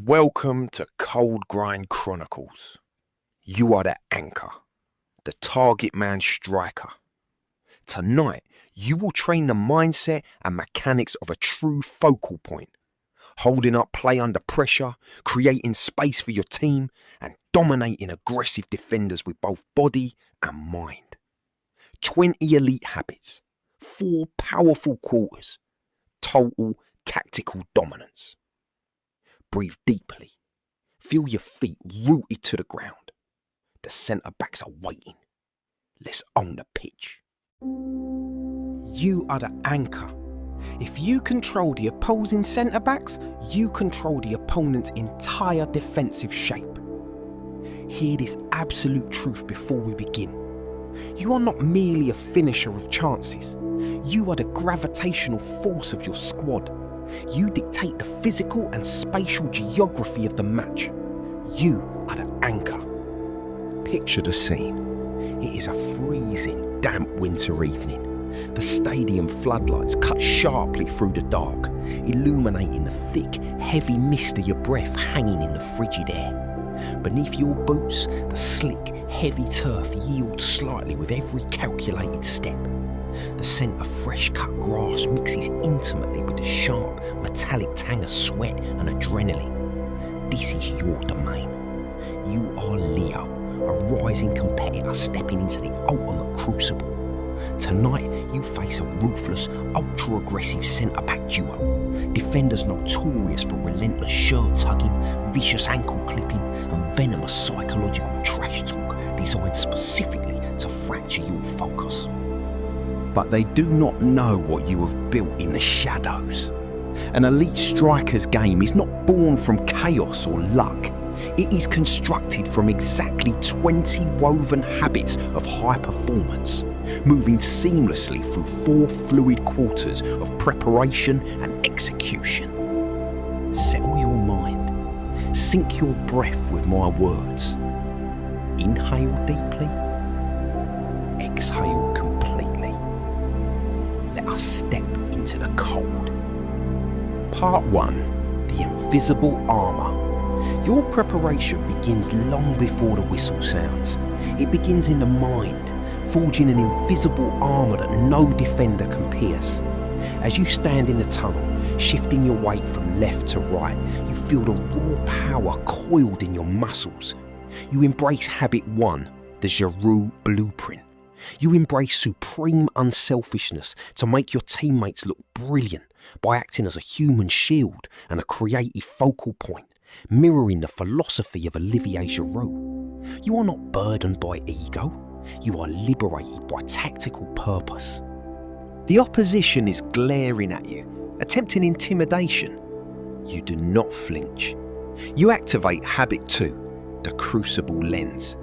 Welcome to Cold Grind Chronicles. You are the anchor, the target man striker. Tonight, you will train the mindset and mechanics of a true focal point, holding up play under pressure, creating space for your team, and dominating aggressive defenders with both body and mind. 20 elite habits, 4 powerful quarters, total tactical dominance. Breathe deeply. Feel your feet rooted to the ground. The centre backs are waiting. Let's own the pitch. You are the anchor. If you control the opposing centre backs, you control the opponent's entire defensive shape. Hear this absolute truth before we begin. You are not merely a finisher of chances. You are the gravitational force of your squad. You dictate the physical and spatial geography of the match. You are the anchor. Picture the scene. It is a freezing, damp winter evening. The stadium floodlights cut sharply through the dark, illuminating the thick, heavy mist of your breath hanging in the frigid air. Beneath your boots, the slick, heavy turf yields slightly with every calculated step. The scent of fresh-cut grass mixes intimately with the sharp, metallic tang of sweat and adrenaline. This is your domain. You are Leo, a rising competitor stepping into the ultimate crucible. Tonight, you face a ruthless, ultra-aggressive centre-back duo. Defenders notorious for relentless shirt-tugging, vicious ankle-clipping and venomous psychological trash talk designed specifically to fracture your focus. But they do not know what you have built in the shadows. An elite striker's game is not born from chaos or luck. It is constructed from exactly 20 woven habits of high performance, moving seamlessly through 4 fluid quarters of preparation and execution. Settle your mind. Sink your breath with my words. Inhale deeply. Exhale completely. Let us step into the cold. Part 1. The invisible armour. Your preparation begins long before the whistle sounds. It begins in the mind, forging an invisible armour that no defender can pierce. As you stand in the tunnel, shifting your weight from left to right, you feel the raw power coiled in your muscles. You embrace habit 1, the Giroud blueprint. You embrace supreme unselfishness to make your teammates look brilliant by acting as a human shield and a creative focal point, mirroring the philosophy of Olivier Giroud. You are not burdened by ego, you are liberated by tactical purpose. The opposition is glaring at you, attempting intimidation. You do not flinch. You activate habit 2, the crucible lens.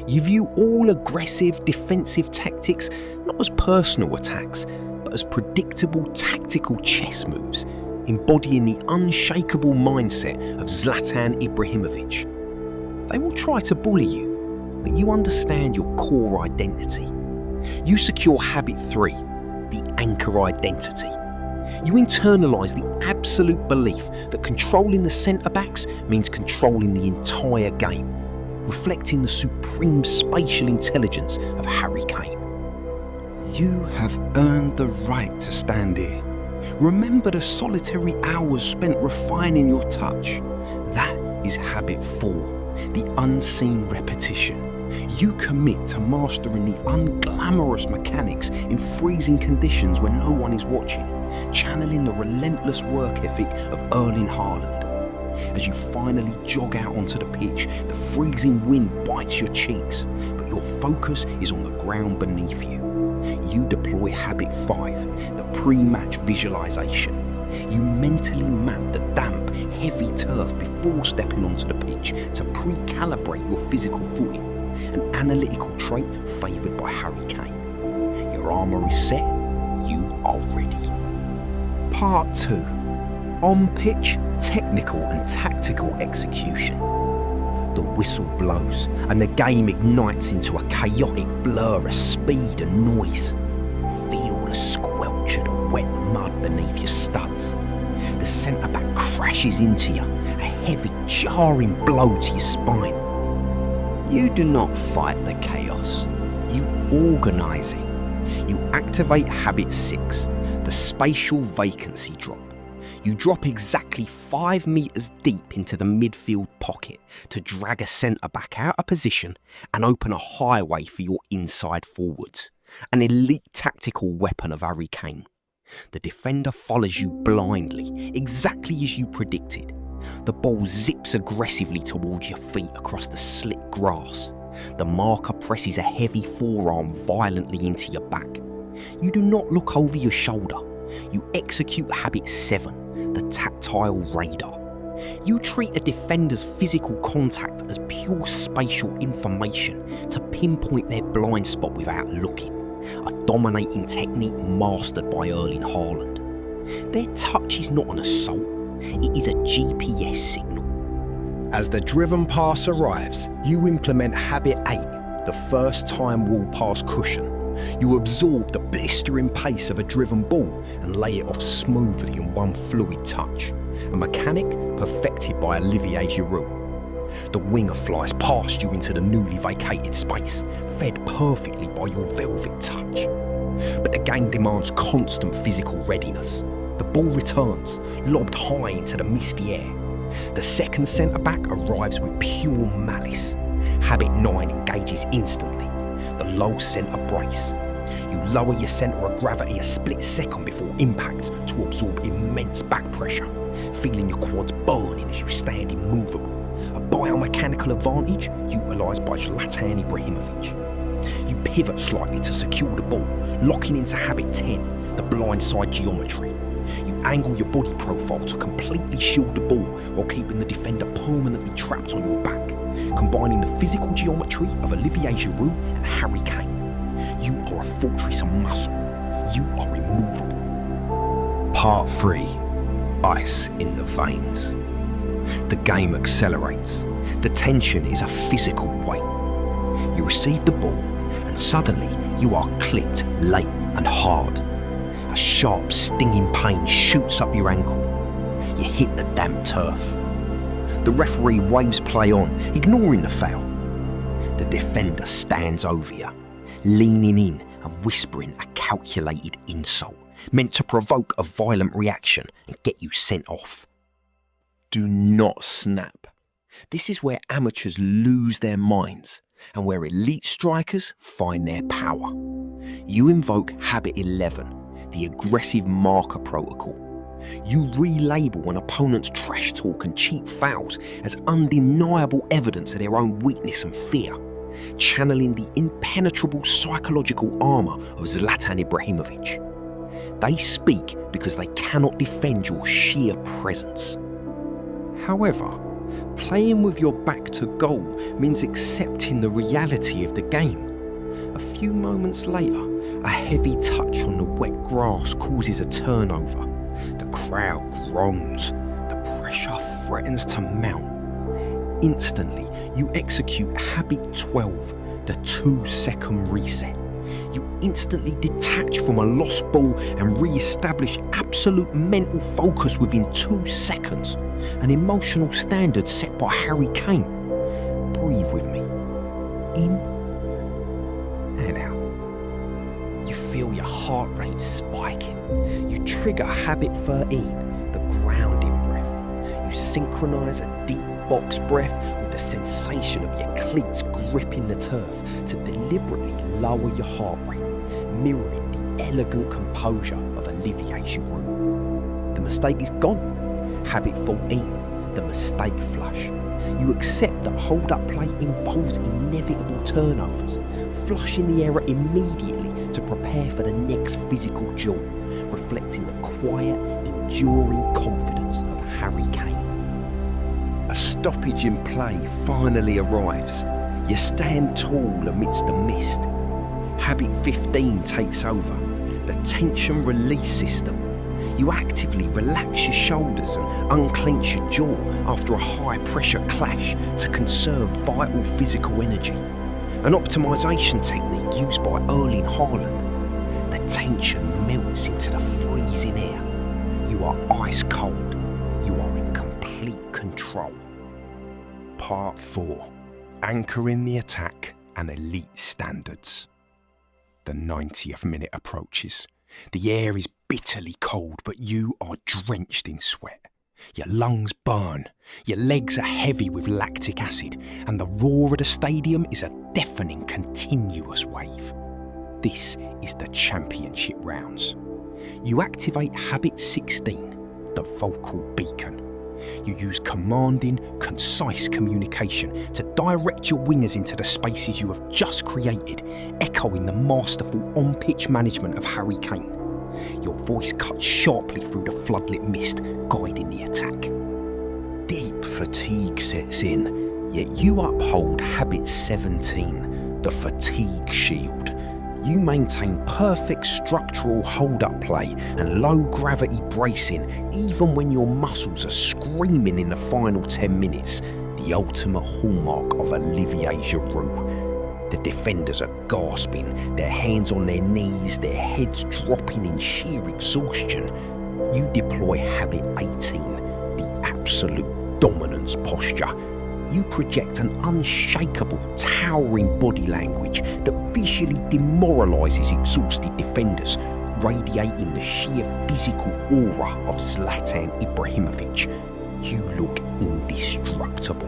You view all aggressive defensive tactics not as personal attacks, but as predictable tactical chess moves, embodying the unshakable mindset of Zlatan Ibrahimović. They will try to bully you, but you understand your core identity. You secure habit 3, the anchor identity. You internalise the absolute belief that controlling the centre-backs means controlling the entire game, reflecting the supreme spatial intelligence of Harry Kane. You have earned the right to stand here. Remember the solitary hours spent refining your touch. That is habit 4, the unseen repetition. You commit to mastering the unglamorous mechanics in freezing conditions when no one is watching, channeling the relentless work ethic of Erling Haaland. As you finally jog out onto the pitch, the freezing wind bites your cheeks, but your focus is on the ground beneath you. You deploy habit 5, the pre-match visualisation. You mentally map the damp, heavy turf before stepping onto the pitch to pre-calibrate your physical footing, an analytical trait favoured by Harry Kane. Your armour is set, you are ready. Part 2. On-pitch, technical and tactical execution. The whistle blows and the game ignites into a chaotic blur of speed and noise. Feel the squelch of the wet mud beneath your studs. the centre-back crashes into you, a heavy, jarring blow to your spine. You do not fight the chaos, you organise it. You activate habit 6, the spatial vacancy drop. You drop exactly 5 metres deep into the midfield pocket to drag a centre-back out of position and open a highway for your inside forwards, an elite tactical weapon of Harry Kane. The defender follows you blindly, exactly as you predicted. The ball zips aggressively towards your feet across the slick grass. The marker presses a heavy forearm violently into your back. You do not look over your shoulder. You execute habit 7, the tactile radar. You treat a defender's physical contact as pure spatial information to pinpoint their blind spot without looking, a dominating technique mastered by Erling Haaland. Their touch is not an assault, it is a GPS signal. As the driven pass arrives, you implement habit 8, the first time wall pass cushion. You absorb the blistering pace of a driven ball and lay it off smoothly in one fluid touch, a mechanic perfected by Olivier Giroud. The winger flies past you into the newly vacated space, fed perfectly by your velvet touch. But the game demands constant physical readiness. The ball returns, lobbed high into the misty air. The second centre-back arrives with pure malice. Habit 9 engages instantly. The low centre brace. You lower your centre of gravity a split second before impact to absorb immense back pressure, feeling your quads burning as you stand immovable, a biomechanical advantage utilised by Zlatan Ibrahimović. You pivot slightly to secure the ball, locking into habit 10, the blindside geometry. You angle your body profile to completely shield the ball while keeping the defender permanently trapped on your back, combining the physical geometry of Olivier Giroud and Harry Kane. You are a fortress of muscle. You are immovable. Part 3. Ice in the veins. The game accelerates. The tension is a physical weight. You receive the ball and suddenly you are clipped late and hard. A sharp stinging pain shoots up your ankle. You hit the damp turf. The referee waves play on, ignoring the foul. The defender stands over you, leaning in and whispering a calculated insult, meant to provoke a violent reaction and get you sent off. Do not snap. This is where amateurs lose their minds and where elite strikers find their power. You invoke habit 11, the aggressive marker protocol. You relabel an opponent's trash talk and cheap fouls as undeniable evidence of their own weakness and fear, channeling the impenetrable psychological armour of Zlatan Ibrahimović. They speak because they cannot defend your sheer presence. However, playing with your back to goal means accepting the reality of the game. A few moments later, a heavy touch on the wet grass causes a turnover. The crowd groans. The pressure threatens to mount. Instantly, you execute habit 12, the 2-second reset. You instantly detach from a lost ball and re-establish absolute mental focus within 2 seconds, an emotional standard set by Harry Kane. Breathe with me. In and out. You feel your heart rate spiking. You trigger habit 13, the grounding breath. You synchronise a deep box breath with the sensation of your cleats gripping the turf to deliberately lower your heart rate, mirroring the elegant composure of Olivier Giroud. The mistake is gone. Habit 14, the mistake flush. You accept that hold-up play involves inevitable turnovers, flushing the error immediately to prepare for the next physical duel, reflecting the quiet, enduring confidence of Harry Kane. A stoppage in play finally arrives. You stand tall amidst the mist. Habit 15 takes over, the tension release system. You actively relax your shoulders and unclench your jaw after a high-pressure clash to conserve vital physical energy. An optimisation technique used by Erling Haaland. The tension melts into the freezing air. You are ice cold, you are in complete control. Part 4. Anchoring the attack and elite standards. The 90th minute approaches. The air is bitterly cold, but you are drenched in sweat. Your lungs burn, your legs are heavy with lactic acid, and the roar of the stadium is a deafening continuous wave. This is the championship rounds. You activate habit 16, the vocal beacon. You use commanding, concise communication to direct your wingers into the spaces you have just created, echoing the masterful on-pitch management of Harry Kane. Your voice cuts sharply through the floodlit mist, guiding the attack. Deep fatigue sets in, yet you uphold habit 17, the fatigue shield. You maintain perfect structural hold-up play and low-gravity bracing even when your muscles are screaming in the final 10 minutes, the ultimate hallmark of Olivier Giroud. The defenders are gasping, their hands on their knees, their heads dropping in sheer exhaustion. You deploy habit 18, the absolute dominance posture. You project an unshakable, towering body language that visually demoralises exhausted defenders, radiating the sheer physical aura of Zlatan Ibrahimović. You look indestructible.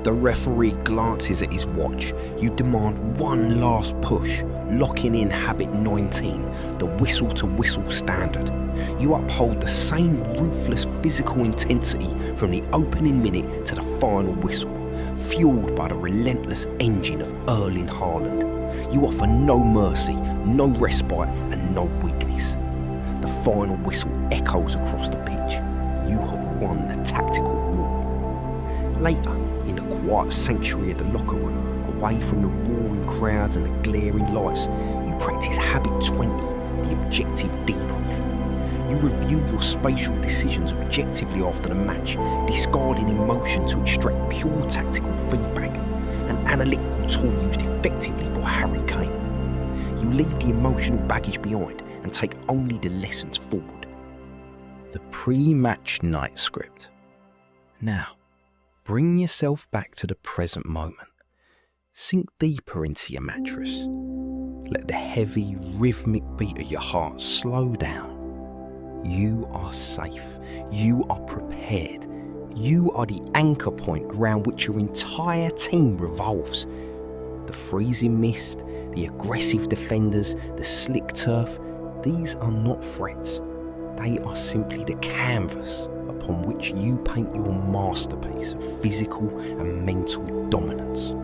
The referee glances at his watch. You demand one last push, locking in habit 19, the whistle-to-whistle standard. You uphold the same ruthless physical intensity from the opening minute to the final whistle, fueled by the relentless engine of Erling Haaland. You offer no mercy, no respite and no weakness. The final whistle echoes across the pitch. You have won the tactical war. Later, in the quiet sanctuary of the locker room, away from the roaring crowds and the glaring lights, you practice habit 20, the objective debrief. You review your spatial decisions objectively after the match, discarding emotion to extract pure tactical feedback, an analytical tool used effectively by Harry Kane. You leave the emotional baggage behind and take only the lessons forward. The pre-match night script. Now, bring yourself back to the present moment. Sink deeper into your mattress. Let the heavy, rhythmic beat of your heart slow down. You are safe. You are prepared. You are the anchor point around which your entire team revolves. The freezing mist, the aggressive defenders, the slick turf, these are not threats. They are simply the canvas upon which you paint your masterpiece of physical and mental dominance.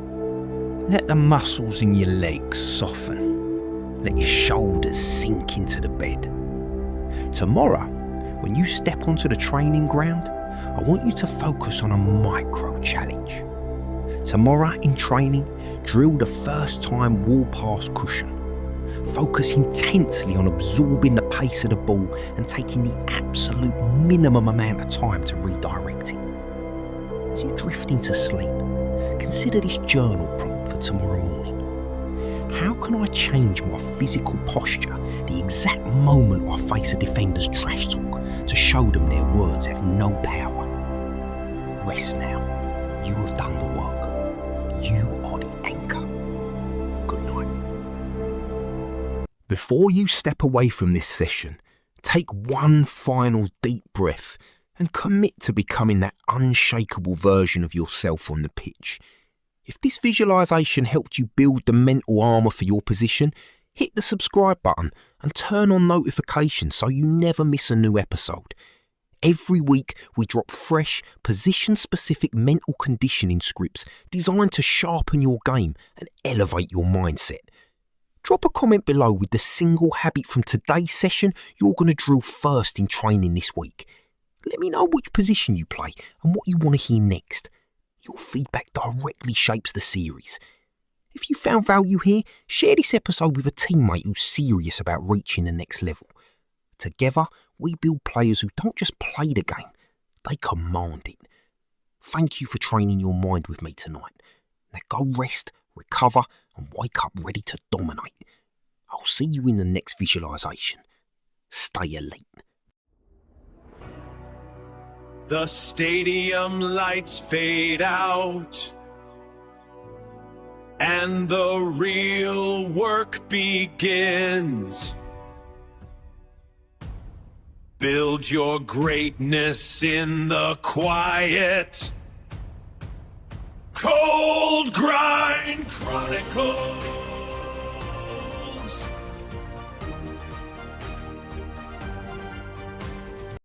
Let the muscles in your legs soften. Let your shoulders sink into the bed. Tomorrow, when you step onto the training ground, I want you to focus on a micro challenge. Tomorrow in training, drill the first time wall pass cushion. Focus intensely on absorbing the pace of the ball and taking the absolute minimum amount of time to redirect it. As you drift into sleep, consider this journal prompt for tomorrow morning. How can I change my physical posture the exact moment I face a defender's trash talk to show them their words have no power? Rest now. You have done the work. You are the anchor. Good night. Before you step away from this session, take one final deep breath and commit to becoming that unshakable version of yourself on the pitch. If this visualisation helped you build the mental armour for your position, hit the subscribe button and turn on notifications so you never miss a new episode. Every week we drop fresh, position-specific mental conditioning scripts designed to sharpen your game and elevate your mindset. Drop a comment below with the single habit from today's session you're going to drill first in training this week. Let me know which position you play and what you want to hear next. Your feedback directly shapes the series. If you found value here, share this episode with a teammate who's serious about reaching the next level. Together, we build players who don't just play the game, they command it. Thank you for training your mind with me tonight. Now go rest, recover, and wake up ready to dominate. I'll see you in the next visualisation. Stay elite. The stadium lights fade out, and the real work begins. Build your greatness in the quiet. Cold Grind Chronicles.